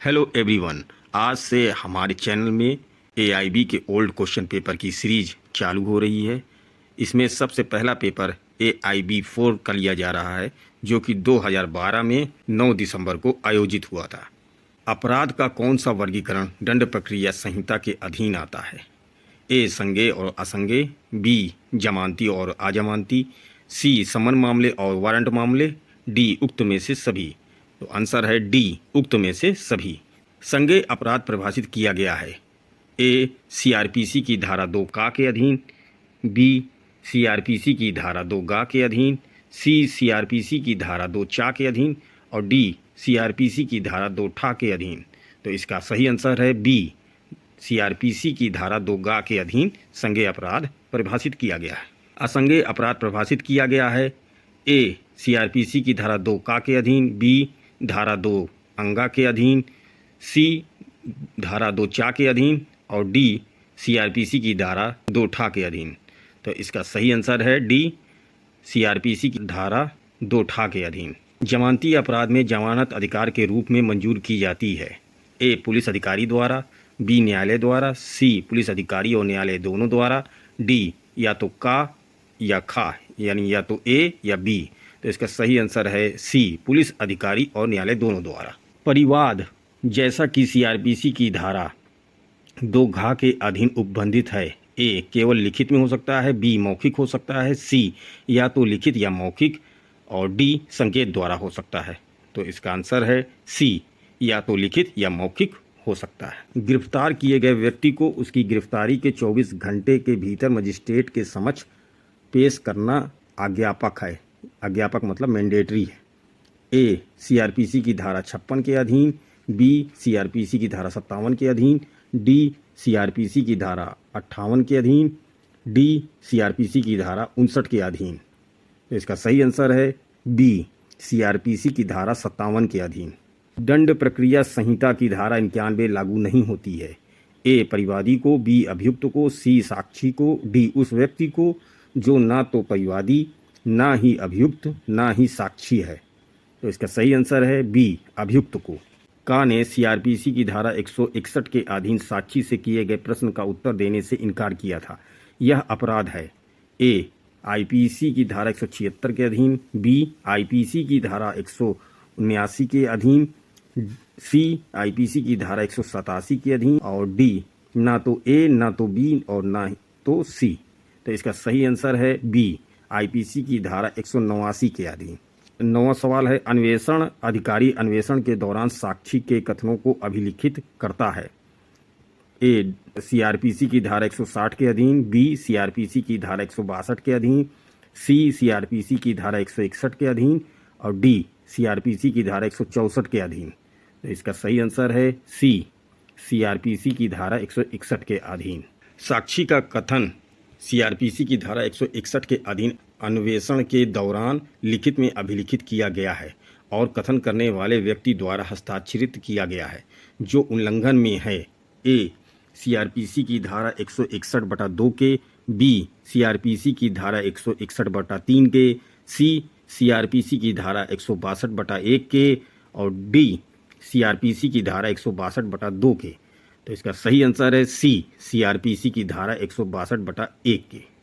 Hello everyone. आज से हमारे चैनल में एआईबी के ओल्ड क्वेश्चन पेपर की सीरीज चालू हो रही है। इसमें सबसे पहला पेपर एआईबी 4 का लिया जा रहा है, जो कि 2012 में 9 दिसंबर को आयोजित हुआ था। अपराध का कौन सा वर्गीकरण दंड प्रक्रिया संहिता के अधीन आता है? ए संज्ञेय और असंज्ञेय, बी जमानती और अजमानती, सी समन मामले और वारंट मामले, डी उक्त में से सभी। तो आंसर है डी उक्त में से सभी। संज्ञेय अपराध परिभाषित किया गया है ए सीआरपीसी की धारा 2 का के अधीन, बी सीआरपीसी की धारा 2 गा के अधीन, सी सीआरपीसी की धारा 2 चा के अधीन और डी सीआरपीसी की धारा 2 ठा के अधीन। तो इसका सही आंसर है बी सीआरपीसी की धारा 2 गा के अधीन संज्ञेय अपराध परिभाषित किया गया है। असंज्ञेय अपराध परिभाषित किया गया है ए सीआरपीसी की धारा 2 का के अधीन, बी धारा 2 अंगा के अधीन, सी धारा 2 चा के अधीन और डी सीआरपीसी की धारा 2 ठा के अधीन। तो इसका सही आंसर है डी सीआरपीसी की धारा 2 ठा के अधीन। जमानती अपराध में जमानत अधिकार के रूप में मंजूर की जाती है ए पुलिस अधिकारी द्वारा, बी न्यायालय द्वारा, सी पुलिस अधिकारी और न्यायालय दोनों द्वारा, डी या तो का या खा यानी या तो ए या बी। तो इसका सही आंसर है सी पुलिस अधिकारी और न्यायालय दोनों द्वारा। परिवाद जैसा कि सीआरपीसी की धारा 2 घा के अधीन उपबंधित है, ए केवल लिखित में हो सकता है, बी मौखिक हो सकता है, सी या तो लिखित या मौखिक और डी संकेत द्वारा हो सकता है। तो इसका आंसर है सी या तो लिखित या मौखिक हो सकता है। गिरफ्तार किए गए व्यक्ति को उसकी गिरफ्तारी के 24 घंटे के भीतर मजिस्ट्रेट के समक्ष पेश करना आज्ञापक है। आज्ञापक मतलब मैंडेटरी है। ए सीआरपीसी की धारा 56 के अधीन, बी सीआरपीसी की धारा 57 के अधीन, डी सीआरपीसी की धारा 58 के अधीन, डी सीआरपीसी की धारा 59 के अधीन। तो इसका सही आंसर है बी सीआरपीसी की धारा 57 के अधीन। दंड प्रक्रिया संहिता की धारा 91 लागू नहीं होती है। ए परिवादी को, बी अभियुक्त को, सी साक्षी को, डी उस व्यक्ति को जो ना तो परिवादी ना ही अभियुक्त ना ही साक्षी है। तो इसका सही आंसर है बी अभियुक्त को। का ने सीआरपीसी की धारा 161 के अधीन साक्षी से किए गए प्रश्न का उत्तर देने से इनकार किया था। यह अपराध है ए आईपीसी की धारा 176 के अधीन, बी आईपीसी की धारा 179 के अधीन, सी आईपीसी की धारा 187 के अधीन और डी ना तो ए ना तो बी और ना तो सी। तो इसका सही आंसर है बी आईपीसी की धारा 189 के अधीन। 9वां सवाल है अन्वेषण अधिकारी अन्वेषण के दौरान साक्षी के कथनों को अभिलिखित करता है। ए सीआरपीसी की धारा 160 के अधीन, बी सीआरपीसी की धारा 162 के अधीन, सी सीआरपीसी की धारा 161 के अधीन और डी सीआरपीसी की धारा 164 के अधीन। तो इसका सही आंसर है सी सीआरपीसी की धारा 161 के अधीन। साक्षी का कथन सीआरपीसी की धारा 161 के अधीन अन्वेषण के दौरान लिखित में अभिलिखित किया गया है और कथन करने वाले व्यक्ति द्वारा हस्ताक्षरित किया गया है जो उल्लंघन में है। ए सीआरपीसी की धारा 161/2 के, बी सीआरपीसी की धारा 161/3 के, सी सीआरपीसी की धारा 162/1 के और डी सीआरपीसी की धारा 162/2 के। तो इसका सही आंसर है सी सीआरपीसी की धारा 162/1 के।